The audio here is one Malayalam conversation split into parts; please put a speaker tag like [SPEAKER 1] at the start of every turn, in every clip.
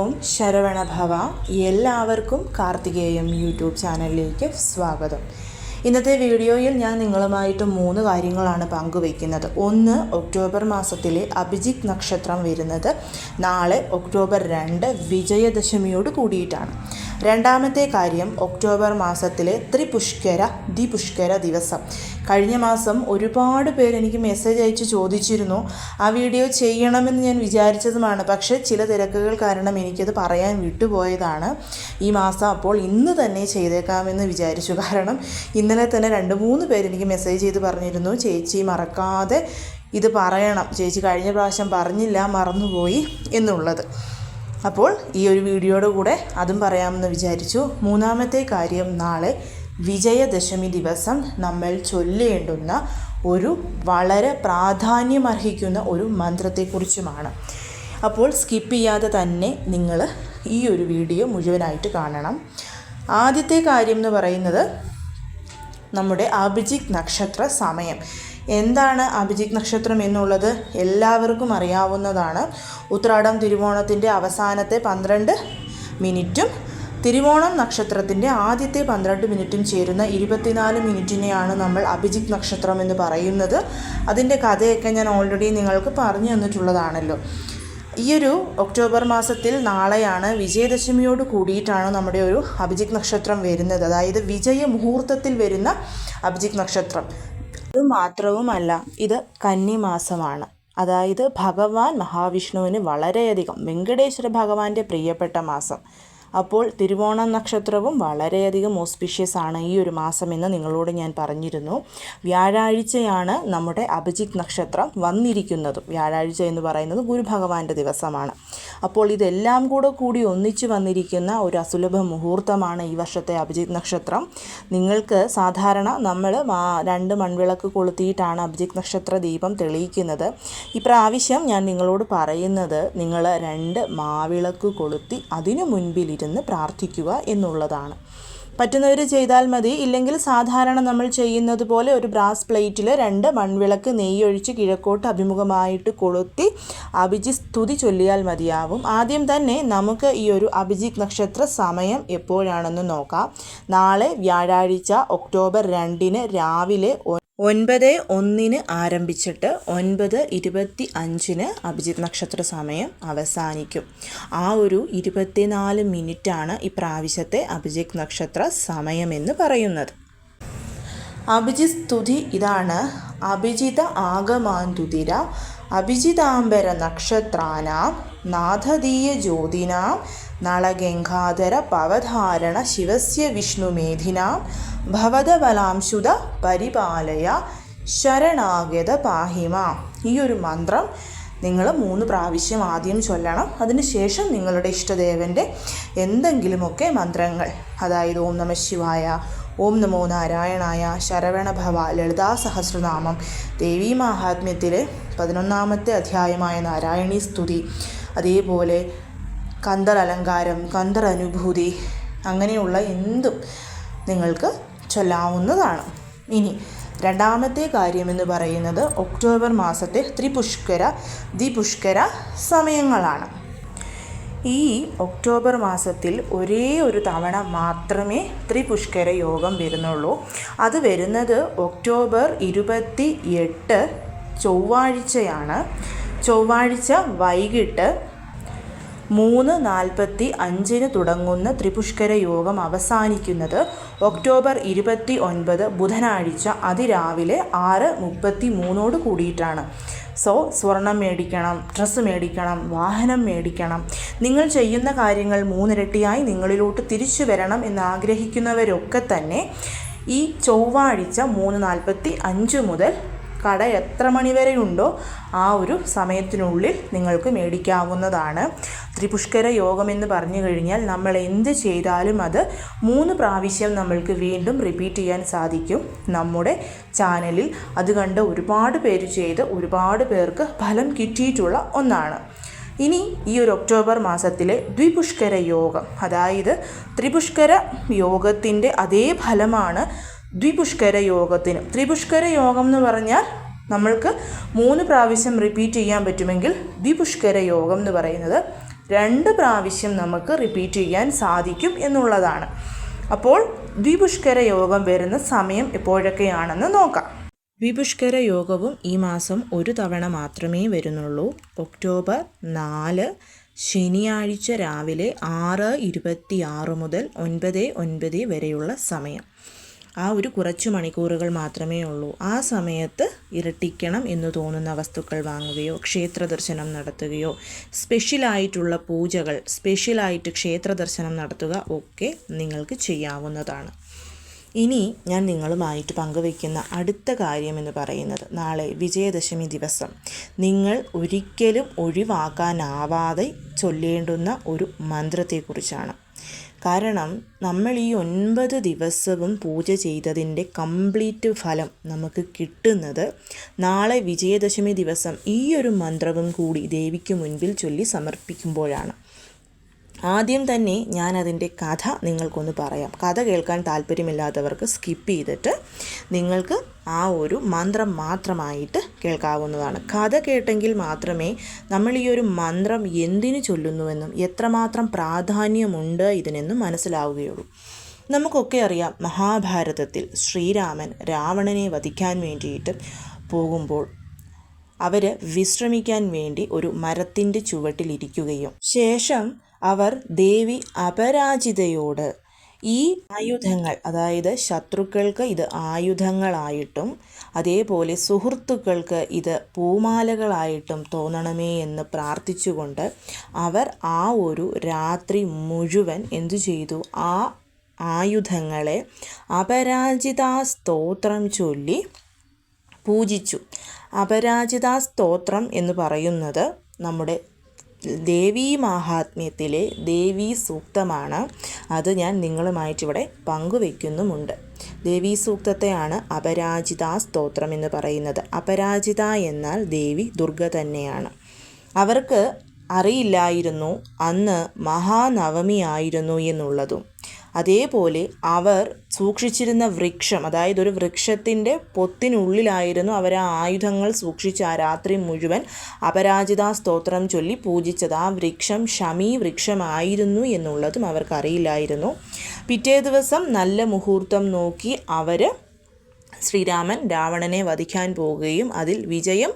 [SPEAKER 1] ഓം ശരവണഭവ. എല്ലാവർക്കും കാർത്തികേയം യൂട്യൂബ് ചാനലിലേക്ക് സ്വാഗതം. ഇന്നത്തെ വീഡിയോയിൽ ഞാൻ നിങ്ങളുമായിട്ട് 3 കാര്യങ്ങളാണ് പങ്കുവയ്ക്കുന്നത്. ഒന്ന്, ഒക്ടോബർ മാസത്തിലെ അഭിജിത്ത് നക്ഷത്രം വരുന്നത് നാളെ ഒക്ടോബർ 2 വിജയദശമിയോട് കൂടിയിട്ടാണ്. രണ്ടാമത്തെ കാര്യം, ഒക്ടോബർ മാസത്തിലെ ദ്വിപുഷ്കര ദിവസം. കഴിഞ്ഞ മാസം ഒരുപാട് പേര് എനിക്ക് മെസ്സേജ് അയച്ച് ചോദിച്ചിരുന്നു. ആ വീഡിയോ ചെയ്യണമെന്ന് ഞാൻ വിചാരിച്ചതുമാണ്, പക്ഷേ ചില തിരക്കുകൾ കാരണം എനിക്കത് പറയാൻ വിട്ടുപോയതാണ്. ഈ മാസം അപ്പോൾ ഇന്ന് തന്നെ ചെയ്തേക്കാമെന്ന് വിചാരിച്ചു. കാരണം ഇന്നലെ തന്നെ 2-3 പേര് എനിക്ക് മെസ്സേജ് ചെയ്ത് പറഞ്ഞിരുന്നു, ചേച്ചി മറക്കാതെ ഇത് പറയണം, ചേച്ചി കഴിഞ്ഞ പ്രാവശ്യം പറഞ്ഞില്ല, മറന്നുപോയി എന്നുള്ളത്. അപ്പോൾ ഈ ഒരു വീഡിയോയുടെ കൂടെ അതും പറയാമെന്ന് വിചാരിച്ചു. മൂന്നാമത്തെ കാര്യം, നാളെ വിജയദശമി ദിവസം നമ്മൾ ചൊല്ലേണ്ടുന്ന ഒരു വളരെ പ്രാധാന്യമർഹിക്കുന്ന ഒരു മന്ത്രത്തെക്കുറിച്ചുമാണ്. അപ്പോൾ സ്കിപ്പ് ചെയ്യാതെ തന്നെ നിങ്ങൾ ഈ ഒരു വീഡിയോ മുഴുവനായിട്ട് കാണണം. ആദ്യത്തെ കാര്യം എന്ന് പറയുന്നത് നമ്മുടെ അഭിജിത്ത് നക്ഷത്ര സമയം. എന്താണ് അഭിജിത്ത് നക്ഷത്രം എന്നുള്ളത് എല്ലാവർക്കും അറിയാവുന്നതാണ്. ഉത്രാടം തിരുവോണത്തിൻ്റെ അവസാനത്തെ 12 മിനിറ്റും തിരുവോണം നക്ഷത്രത്തിൻ്റെ ആദ്യത്തെ 12 മിനിറ്റും ചേരുന്ന 24 മിനിറ്റിനെയാണ് നമ്മൾ അഭിജിത്ത് നക്ഷത്രം എന്ന് പറയുന്നത്. അതിൻ്റെ കഥയൊക്കെ ഞാൻ ഓൾറെഡി നിങ്ങൾക്ക് പറഞ്ഞു തന്നിട്ടുള്ളതാണല്ലോ. ഈ ഒരു ഒക്ടോബർ മാസത്തിൽ നാളെയാണ് വിജയദശമിയോട് കൂടിയിട്ടാണ് നമ്മുടെ ഒരു അഭിജിത്ത് നക്ഷത്രം വരുന്നത്. അതായത് വിജയ മുഹൂർത്തത്തിൽ വരുന്ന അഭിജിത്ത് നക്ഷത്രം. ഇത് മാത്രവുമല്ല, ഇത് കന്നിമാസമാണ്. അതായത് ഭഗവാൻ മഹാവിഷ്ണുവിന് വളരെയധികം, വെങ്കടേശ്വര ഭഗവാന്റെ പ്രിയപ്പെട്ട മാസം. അപ്പോൾ തിരുവോണം നക്ഷത്രവും വളരെയധികം ഓസ്പിഷ്യസ് ആണ് ഈ ഒരു മാസം എന്ന് നിങ്ങളോട് ഞാൻ പറഞ്ഞിരുന്നു. വ്യാഴാഴ്ചയാണ് നമ്മുടെ അഭിജിത്ത് നക്ഷത്രം വന്നിരിക്കുന്നത്. വ്യാഴാഴ്ച എന്ന് പറയുന്നത് ഗുരുഭഗവാന്റെ ദിവസമാണ്. അപ്പോൾ ഇതെല്ലാം കൂടി ഒന്നിച്ചു വന്നിരിക്കുന്ന ഒരു അസുലഭ മുഹൂർത്തമാണ് ഈ വർഷത്തെ അഭിജിത്ത് നക്ഷത്രം. നിങ്ങൾക്ക് സാധാരണ നമ്മൾ 2 മൺവിളക്ക് കൊളുത്തിയിട്ടാണ് അഭിജിത്ത് നക്ഷത്ര ദീപം തെളിയിക്കുന്നത്. ഇപ്രാവശ്യം ഞാൻ നിങ്ങളോട് പറയുന്നത്, നിങ്ങൾ 2 മാവിളക്ക് കൊളുത്തി അതിനു മുൻപിൽ പ്രാർത്ഥിക്കുക എന്നുള്ളതാണ്. പറ്റുന്നവർ ചെയ്താൽ മതി. ഇല്ലെങ്കിൽ സാധാരണ നമ്മൾ ചെയ്യുന്നത് പോലെ ഒരു ബ്രാസ് പ്ലേറ്റിൽ 2 മൺവിളക്ക് നെയ്യൊഴിച്ച് കിഴക്കോട്ട് അഭിമുഖമായിട്ട് കൊളുത്തി അഭിജിത്ത് സ്തുതി ചൊല്ലിയാൽ മതിയാവും. ആദ്യം തന്നെ നമുക്ക് ഈ ഒരു അഭിജിത്ത് നക്ഷത്ര സമയം എപ്പോഴാണെന്ന് നോക്കാം. നാളെ വ്യാഴാഴ്ച ഒക്ടോബർ 2 രാവിലെ 9:01 ആരംഭിച്ചിട്ട് 9:25 അഭിജിത്ത് നക്ഷത്ര സമയം അവസാനിക്കും. ആ ഒരു 24 മിനിറ്റാണ് ഇപ്രാവശ്യത്തെ അഭിജിത്ത് നക്ഷത്ര സമയമെന്ന് പറയുന്നത്. അഭിജിത്ത് സ്തുതി ഇതാണ്: അഭിജിത ആഗമാന്തുതിര അഭിജിതാംബര നക്ഷത്രാനാം നാഥദീയ ജ്യോതിനാം നളഗംഗാധര പവധാരണ ശിവസ്യ വിഷ്ണുമേധിനാം ഭവതബലാംശുത പരിപാലയ ശരണാഗത പാഹിമാം. ഈ ഒരു മന്ത്രം നിങ്ങൾ 3 പ്രാവശ്യം ആദ്യം ചൊല്ലണം. അതിനുശേഷം നിങ്ങളുടെ ഇഷ്ടദേവൻ്റെ എന്തെങ്കിലുമൊക്കെ മന്ത്രങ്ങൾ, അതായത് ഓം നമഃ ശിവായ, ഓം നമോ നാരായണായ, ശരവണഭവ, ലളിതാ സഹസ്രനാമം, ദേവീ മാഹാത്മ്യത്തിലെ 11ാമത്തെ അധ്യായമായ നാരായണീ സ്തുതി, അതേപോലെ കന്ദർ അലങ്കാരം, കന്ദർ അനുഭൂതി, അങ്ങനെയുള്ള എന്തും നിങ്ങൾക്ക് ചൊല്ലാവുന്നതാണ്. ഇനി രണ്ടാമത്തെ കാര്യമെന്ന് പറയുന്നത് ഒക്ടോബർ മാസത്തെ ദ്വിപുഷ്കര സമയങ്ങളാണ്. ഈ ഒക്ടോബർ മാസത്തിൽ ഒരേ ഒരു തവണ മാത്രമേ ത്രിപുഷ്കര യോഗം വരുന്നുള്ളൂ. അത് വരുന്നത് ഒക്ടോബർ 28 ചൊവ്വാഴ്ചയാണ്. ചൊവ്വാഴ്ച വൈകിട്ട് 3:45 തുടങ്ങുന്ന ത്രിപുഷ്കര യോഗം അവസാനിക്കുന്നത് ഒക്ടോബർ 29 ബുധനാഴ്ച അതിരാവിലെ 6:33 കൂടിയിട്ടാണ്. സോ സ്വർണം മേടിക്കണം, ഡ്രസ്സ് മേടിക്കണം, വാഹനം മേടിക്കണം, നിങ്ങൾ ചെയ്യുന്ന കാര്യങ്ങൾ 3 ഇരട്ടിയായി നിങ്ങളിലോട്ട് തിരിച്ചു വരണം എന്നാഗ്രഹിക്കുന്നവരൊക്കെ തന്നെ ഈ ചൊവ്വാഴ്ച 3:45 മുതൽ കട എത്ര മണിവരെയുണ്ടോ ആ ഒരു സമയത്തിനുള്ളിൽ നിങ്ങൾക്ക് മേടിക്കാവുന്നതാണ്. ത്രിപുഷ്കര യോഗം എന്ന് പറഞ്ഞു കഴിഞ്ഞാൽ നമ്മൾ എന്ത് ചെയ്താലും അത് 3 പ്രാവശ്യം നമ്മൾക്ക് വീണ്ടും റിപ്പീറ്റ് ചെയ്യാൻ സാധിക്കും. നമ്മുടെ ചാനലിൽ അത് കണ്ട് ഒരുപാട് പേര് ചെയ്ത് ഒരുപാട് പേർക്ക് ഫലം കിട്ടിയിട്ടുള്ള ഒന്നാണ്. ഇനി ഈ ഒരു ഒക്ടോബർ മാസത്തിലെ ദ്വിപുഷ്കര യോഗം, അതായത് ത്രിപുഷ്കര യോഗത്തിൻ്റെ അതേ ഫലമാണ് ദ്വിപുഷ്കര യോഗത്തിന്. ത്രിപുഷ്കര യോഗം എന്ന് പറഞ്ഞാൽ നമ്മൾക്ക് 3 പ്രാവശ്യം റിപ്പീറ്റ് ചെയ്യാൻ പറ്റുമെങ്കിൽ ദ്വിപുഷ്കര യോഗം എന്ന് പറയുന്നത് 2 പ്രാവശ്യം നമുക്ക് റിപ്പീറ്റ് ചെയ്യാൻ സാധിക്കും എന്നുള്ളതാണ്. അപ്പോൾ ദ്വിപുഷ്കര യോഗം വരുന്ന സമയം എപ്പോഴൊക്കെയാണെന്ന് നോക്കാം. ദ്വിപുഷ്കര യോഗവും ഈ മാസം ഒരു തവണ മാത്രമേ വരുന്നുള്ളൂ. ഒക്ടോബർ 4 ശനിയാഴ്ച രാവിലെ 6:26 മുതൽ 9:09 വരെയുള്ള സമയം. ആ ഒരു കുറച്ച് മണിക്കൂറുകൾ മാത്രമേ ഉള്ളൂ. ആ സമയത്ത് ഇരട്ടിക്കണം എന്ന് തോന്നുന്ന വസ്തുക്കൾ വാങ്ങുകയോ ക്ഷേത്ര ദർശനം നടത്തുകയോ സ്പെഷ്യലായിട്ടുള്ള പൂജകൾ, സ്പെഷ്യലായിട്ട് ക്ഷേത്ര ദർശനം നടത്തുക ഒക്കെ നിങ്ങൾക്ക് ചെയ്യാവുന്നതാണ്. ഇനി ഞാൻ നിങ്ങളുമായിട്ട് പങ്കുവയ്ക്കുന്ന അടുത്ത കാര്യം എന്ന് പറയുന്നത്, നാളെ വിജയദശമി ദിവസം നിങ്ങൾ ഒരിക്കലും ഒഴിവാക്കാനാവാതെ ചൊല്ലേണ്ടുന്ന ഒരു മന്ത്രത്തെക്കുറിച്ചാണ്. കാരണം നമ്മൾ ഈ 9 ദിവസവും പൂജ ചെയ്തതിൻ്റെ കംപ്ലീറ്റ് ഫലം നമുക്ക് കിട്ടുന്നത് നാളെ വിജയദശമി ദിവസം ഈ ഒരു മന്ത്രവും കൂടി ദേവിക്ക് മുൻപിൽ ചൊല്ലി സമർപ്പിക്കുമ്പോഴാണ്. ആദ്യം തന്നെ ഞാനതിൻ്റെ കഥ നിങ്ങൾക്കൊന്ന് പറയാം. കഥ കേൾക്കാൻ താല്പര്യമില്ലാത്തവർക്ക് സ്കിപ്പ് ചെയ്തിട്ട് നിങ്ങൾക്ക് ആ ഒരു മന്ത്രം മാത്രമായിട്ട് കേൾക്കാവുന്നതാണ്. കഥ കേട്ടെങ്കിൽ മാത്രമേ നമ്മൾ ഈ ഒരു മന്ത്രം എന്തിനു ചൊല്ലുന്നുവെന്നും എത്രമാത്രം പ്രാധാന്യമുണ്ട് ഇതിനെന്നും മനസ്സിലാവുകയുള്ളൂ. നമുക്കൊക്കെ അറിയാം, മഹാഭാരതത്തിൽ ശ്രീരാമൻ രാവണനെ വധിക്കാൻ വേണ്ടിയിട്ട് പോകുമ്പോൾ അവർ വിശ്രമിക്കാൻ വേണ്ടി ഒരു മരത്തിൻ്റെ ചുവട്ടിലിരിക്കുകയും ശേഷം അവർ ദേവി അപരാജിതയോട് ഈ ആയുധങ്ങൾ, അതായത് ശത്രുക്കൾക്ക് ഇത് ആയുധങ്ങളായിട്ടും അതേപോലെ സുഹൃത്തുക്കൾക്ക് ഇത് പൂമാലകളായിട്ടും തോന്നണമേ എന്ന് പ്രാർത്ഥിച്ചുകൊണ്ട് അവർ ആ ഒരു രാത്രി മുഴുവൻ എന്തു ചെയ്തു? ആ ആയുധങ്ങളെ അപരാജിതാ സ്തോത്രം ചൊല്ലി പൂജിച്ചു. അപരാജിതാ സ്തോത്രം എന്ന് പറയുന്നത് നമ്മുടെ ദേവീ മാഹാത്മ്യത്തിലെ ദേവീ സൂക്തമാണ്. അത് ഞാൻ നിങ്ങളുമായിട്ടിവിടെ പങ്കുവയ്ക്കുന്നുമുണ്ട്. ദേവീ സൂക്തത്തെയാണ് അപരാജിതാ സ്തോത്രം എന്ന് പറയുന്നത്. അപരാജിത എന്നാൽ ദേവി ദുർഗ തന്നെയാണ്. അവർക്ക് അറിയില്ലായിരുന്നു അന്ന് മഹാനവമിയായിരുന്നു എന്നുള്ളതും. അതേപോലെ അവർ സൂക്ഷിച്ചിരുന്ന വൃക്ഷം, അതായത് ഒരു വൃക്ഷത്തിൻ്റെ പൊത്തിനുള്ളിലായിരുന്നു അവർ ആ ആയുധങ്ങൾ സൂക്ഷിച്ച് ആ രാത്രി മുഴുവൻ അപരാജിതാ സ്തോത്രം ചൊല്ലി പൂജിച്ചത്. ആ വൃക്ഷം ശമീ വൃക്ഷമായിരുന്നു എന്നുള്ളതും അവർക്കറിയില്ലായിരുന്നു. പിറ്റേ ദിവസം നല്ല മുഹൂർത്തം നോക്കി അവർ ശ്രീരാമൻ രാവണനെ വധിക്കാൻ പോവുകയും അതിൽ വിജയം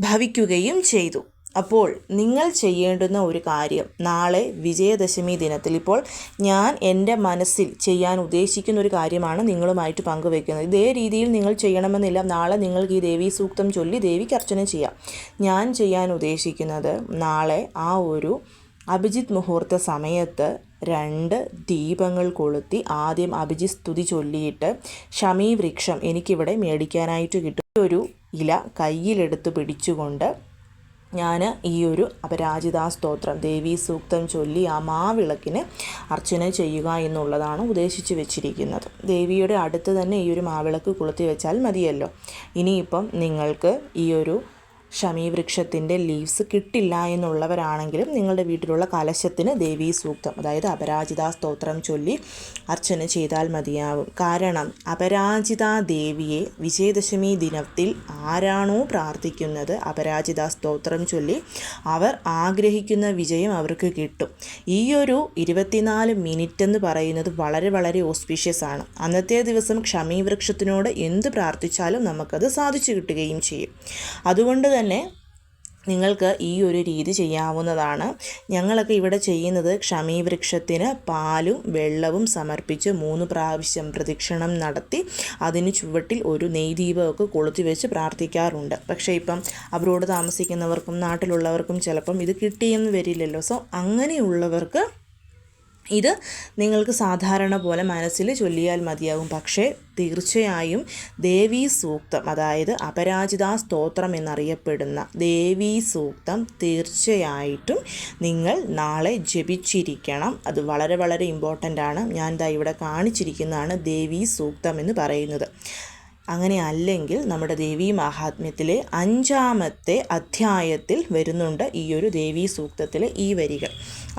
[SPEAKER 1] ഭവിക്കുകയും ചെയ്തു. അപ്പോൾ നിങ്ങൾ ചെയ്യേണ്ടുന്ന ഒരു കാര്യം, നാളെ വിജയദശമി ദിനത്തിൽ ഇപ്പോൾ ഞാൻ എൻ്റെ മനസ്സിൽ ചെയ്യാൻ ഉദ്ദേശിക്കുന്ന ഒരു കാര്യമാണ് നിങ്ങളുമായിട്ട് പങ്കുവയ്ക്കുന്നത്. ഇതേ രീതിയിൽ നിങ്ങൾ ചെയ്യണമെന്നില്ല. നാളെ നിങ്ങൾക്ക് ഈ ദേവീ സൂക്തം ചൊല്ലി ദേവിക്ക് അർച്ചന ചെയ്യാം. ഞാൻ ചെയ്യാൻ ഉദ്ദേശിക്കുന്നത്, നാളെ ആ ഒരു അഭിജിത്ത് മുഹൂർത്ത സമയത്ത് 2 ദീപങ്ങൾ കൊളുത്തി ആദ്യം അഭിജിത്ത് സ്തുതി ചൊല്ലിയിട്ട് ശമീ വൃക്ഷം എനിക്കിവിടെ മേടിക്കാനായിട്ട് കിട്ടും ഒരു ഇല കയ്യിലെടുത്ത് പിടിച്ചുകൊണ്ട് ഞാൻ ഈ ഒരു അപരാജിതാ സ്തോത്രം ദേവീ സൂക്തം ചൊല്ലി ആ മാവിളക്കിന് അർച്ചന ചെയ്യുക എന്നുള്ളതാണ് ഉദ്ദേശിച്ച് വെച്ചിരിക്കുന്നത്. ദേവിയുടെ അടുത്ത് തന്നെ ഈ ഒരു മാവിളക്ക് കൊളുത്തി വെച്ചാൽ മതിയല്ലോ. ഇനിയിപ്പം നിങ്ങൾക്ക് ഈ ഒരു ശമീ വൃക്ഷത്തിൻ്റെ ലീവ്സ് കിട്ടില്ല എന്നുള്ളവരാണെങ്കിലും നിങ്ങളുടെ വീട്ടിലുള്ള കലശത്തിന് ദേവീ സൂക്തം, അതായത് അപരാജിതാ സ്തോത്രം ചൊല്ലി അർച്ചന ചെയ്താൽ മതിയാവും. കാരണം അപരാജിതാ ദേവിയെ വിജയദശമി ദിനത്തിൽ ആരാണോ പ്രാർത്ഥിക്കുന്നത് അപരാജിതാ സ്തോത്രം ചൊല്ലി അവർ ആഗ്രഹിക്കുന്ന വിജയം അവർക്ക് കിട്ടും. ഈ ഒരു 24 മിനിറ്റ് എന്ന് പറയുന്നത് വളരെ വളരെ ഓസ്പീഷ്യസ് ആണ്. അന്നത്തെ ദിവസം ക്ഷമീ വൃക്ഷത്തിനോട് എന്ത് പ്രാർത്ഥിച്ചാലും നമുക്കത് സാധിച്ചു കിട്ടുകയും ചെയ്യും. അതുകൊണ്ട് തന്നെ നിങ്ങൾക്ക് ഈ ഒരു രീതി ചെയ്യാവുന്നതാണ്. ഞങ്ങളൊക്കെ ഇവിടെ ചെയ്യുന്നത് ക്ഷമീ വൃക്ഷത്തിന് പാലും വെള്ളവും സമർപ്പിച്ച് 3 പ്രാവശ്യം പ്രദക്ഷിണം നടത്തി അതിന് ചുവട്ടിൽ ഒരു നെയ്ദീപമൊക്കെ കൊളുത്തി വെച്ച് പ്രാർത്ഥിക്കാറുണ്ട്. പക്ഷേ ഇപ്പം അവരോട് താമസിക്കുന്നവർക്കും നാട്ടിലുള്ളവർക്കും ചിലപ്പം ഇത് കിട്ടിയെന്ന് വരില്ലല്ലോ. സോ അങ്ങനെയുള്ളവർക്ക് ഇത് നിങ്ങൾക്ക് സാധാരണ പോലെ മനസ്സിൽ ചൊല്ലിയാൽ മതിയാകും. പക്ഷേ തീർച്ചയായും ദേവീ സൂക്തം, അതായത് അപരാജിതാ സ്തോത്രം എന്നറിയപ്പെടുന്ന ദേവീ സൂക്തം തീർച്ചയായിട്ടും നിങ്ങൾ നാളെ ജപിച്ചിരിക്കണം. അത് വളരെ വളരെ ഇമ്പോർട്ടൻ്റ് ആണ്. ഞാൻ ദാ ഇവിടെ കാണിച്ചിരിക്കുന്നതാണ് ദേവീ സൂക്തം എന്ന് പറയുന്നത്. അങ്ങനെ അല്ലെങ്കിൽ നമ്മുടെ ദേവീ മാഹാത്മ്യത്തിലെ 5-ാമത്തെ അധ്യായത്തിൽ വരുന്നുണ്ട് ഈ ഒരു ദേവീ സൂക്തത്തിലെ ഈ വരികൾ.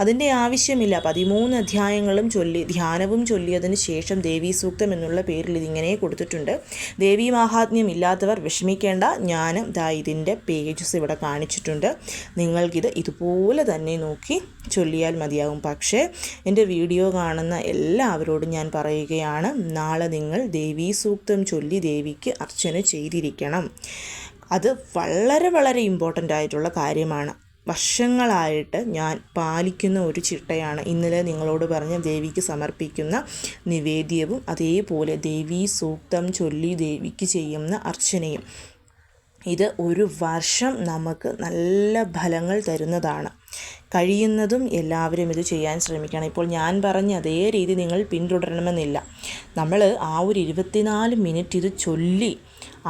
[SPEAKER 1] അതിൻ്റെ ആവശ്യമില്ല. 13 അധ്യായങ്ങളും ധ്യാനവും ചൊല്ലിയതിന് ശേഷം ദേവീ സൂക്തം എന്നുള്ള പേരിൽ ഇതിങ്ങനെ കൊടുത്തിട്ടുണ്ട്. ദേവീ മാഹാത്മ്യം ഇല്ലാത്തവർ വിഷമിക്കേണ്ട. ഞാൻ ഇതിൻ്റെ പേജസ് ഇവിടെ കാണിച്ചിട്ടുണ്ട്. നിങ്ങൾക്കിത് ഇതുപോലെ തന്നെ നോക്കി ചൊല്ലിയാൽ മതിയാകും. പക്ഷേ എൻ്റെ വീഡിയോ കാണുന്ന എല്ലാവരോടും ഞാൻ പറയുകയാണ്, നാളെ നിങ്ങൾ ദേവീ സൂക്തം ചൊല്ലി ദേവിക്ക് അർച്ചന ചെയ്തിരിക്കണം. അത് വളരെ വളരെ ഇമ്പോർട്ടൻ്റ് ആയിട്ടുള്ള കാര്യമാണ്. വർഷങ്ങളായിട്ട് ഞാൻ പാലിക്കുന്ന ഒരു ചിട്ടയാണ്. ഇന്നലെ നിങ്ങളോട് പറഞ്ഞ ദേവിക്ക് സമർപ്പിക്കുന്ന നിവേദ്യവും അതേപോലെ ദേവീ സൂക്തം ചൊല്ലി ദേവിക്ക് ചെയ്യുന്ന അർച്ചനയും. ഇത് ഒരു വർഷം നമുക്ക് നല്ല ഫലങ്ങൾ തരുന്നതാണ്. കഴിയുന്നതും എല്ലാവരും ഇത് ചെയ്യാൻ ശ്രമിക്കണം. ഇപ്പോൾ ഞാൻ പറഞ്ഞ അതേ രീതി നിങ്ങൾ പിന്തുടരണമെന്നില്ല. നമ്മൾ ആ ഒരു 24 മിനിറ്റ് ഇത് ചൊല്ലി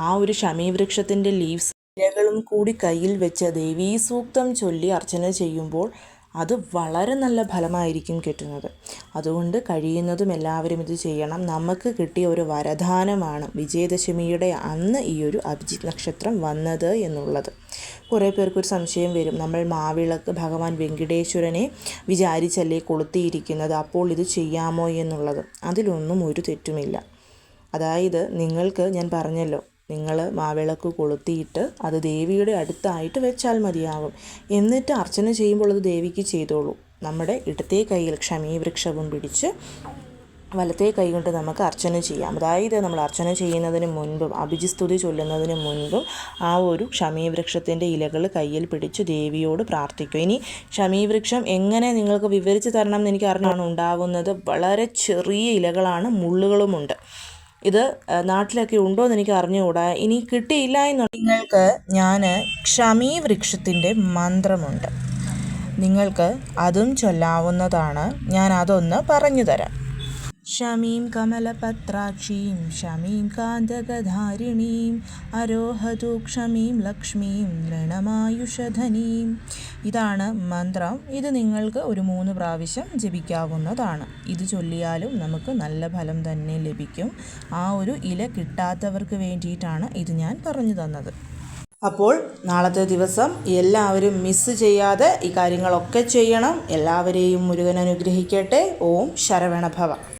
[SPEAKER 1] ആ ഒരു ശമീവൃക്ഷത്തിൻ്റെ ലീവ്സ് ഇലകളും കൂടി കയ്യിൽ വെച്ച് ദേവീ സൂക്തം ചൊല്ലി അർച്ചന ചെയ്യുമ്പോൾ അത് വളരെ നല്ല ഫലമായിരിക്കും കിട്ടുന്നത്. അതുകൊണ്ട് കഴിയുന്നതും എല്ലാവരും ഇത് ചെയ്യണം. നമുക്ക് കിട്ടിയ ഒരു വരദാനമാണ് വിജയദശമിയുടെ അന്ന് ഈ ഒരു അഭിജിത്ത് നക്ഷത്രം വന്നത് എന്നുള്ളത്. കുറേ പേർക്കൊരു സംശയം വരും, നമ്മൾ മാവിളക്ക് ഭഗവാൻ വെങ്കടേശ്വരനെ വിചാരിച്ചല്ലേ കൊളുത്തിയിരിക്കുന്നത്, അപ്പോൾ ഇത് ചെയ്യാമോ എന്നുള്ളത്. അതിലൊന്നും ഒരു തെറ്റുമില്ല. അതായത് നിങ്ങൾക്ക് ഞാൻ പറഞ്ഞല്ലോ, നിങ്ങൾ മാവിളക്ക് കൊളുത്തിയിട്ട് അത് ദേവിയുടെ അടുത്തായിട്ട് വെച്ചാൽ മതിയാകും. എന്നിട്ട് അർച്ചന ചെയ്യുമ്പോൾ അത് ദേവിക്ക് ചെയ്തോളൂ. നമ്മുടെ ഇടത്തെ കൈയിൽ ക്ഷമീവൃക്ഷവും പിടിച്ച് വലത്തെ കൈ കൊണ്ട് നമുക്ക് അർച്ചന ചെയ്യാം. അതായത് നമ്മൾ അർച്ചന ചെയ്യുന്നതിന് മുൻപും അഭിജിസ്തുതി ചൊല്ലുന്നതിന് മുൻപും ആ ഒരു ക്ഷമീവൃക്ഷത്തിൻ്റെ ഇലകൾ കയ്യിൽ പിടിച്ച് ദേവിയോട് പ്രാർത്ഥിക്കും. ഇനി ക്ഷമീവൃക്ഷം എങ്ങനെ നിങ്ങൾക്ക് വിവരിച്ച് തരണം എന്ന് എനിക്ക് അറിഞ്ഞാണ് ഉണ്ടാവുന്നത്. വളരെ ചെറിയ ഇലകളാണ്, മുള്ളുകളുമുണ്ട്. ഇത് നാട്ടിലൊക്കെ ഉണ്ടോ എന്ന് എനിക്ക് അറിഞ്ഞുകൂടാ. ഇനി കിട്ടിയില്ല എന്നുണ്ടെങ്കിൽ നിങ്ങൾക്ക് ഞാൻ ക്ഷമീവൃക്ഷത്തിൻ്റെ മന്ത്രമുണ്ട്, നിങ്ങൾക്ക് അതും ചൊല്ലാവുന്നതാണ്. ഞാൻ അതൊന്ന് പറഞ്ഞു തരാം. ശമീം കമലപത്രാക്ഷീം ശമീം കാന്തകധാരിണീം അരോഹതു ക്ഷമീം ലക്ഷ്മീം ഋണമായുഷധനീം. ഇതാണ് മന്ത്രം. ഇത് നിങ്ങൾക്ക് ഒരു 3 പ്രാവശ്യം ജപിക്കാവുന്നതാണ്. ഇത് ചൊല്ലിയാലും നമുക്ക് നല്ല ഫലം തന്നെ ലഭിക്കും. ആ ഒരു ഇല കിട്ടാത്തവർക്ക് വേണ്ടിയിട്ടാണ് ഇത് ഞാൻ പറഞ്ഞു തന്നത്. അപ്പോൾ നാളത്തെ ദിവസം എല്ലാവരും മിസ് ചെയ്യാതെ ഈ കാര്യങ്ങളൊക്കെ ചെയ്യണം. എല്ലാവരെയും മുരുകൻ അനുഗ്രഹിക്കട്ടെ. ഓം ശരവണഭവ.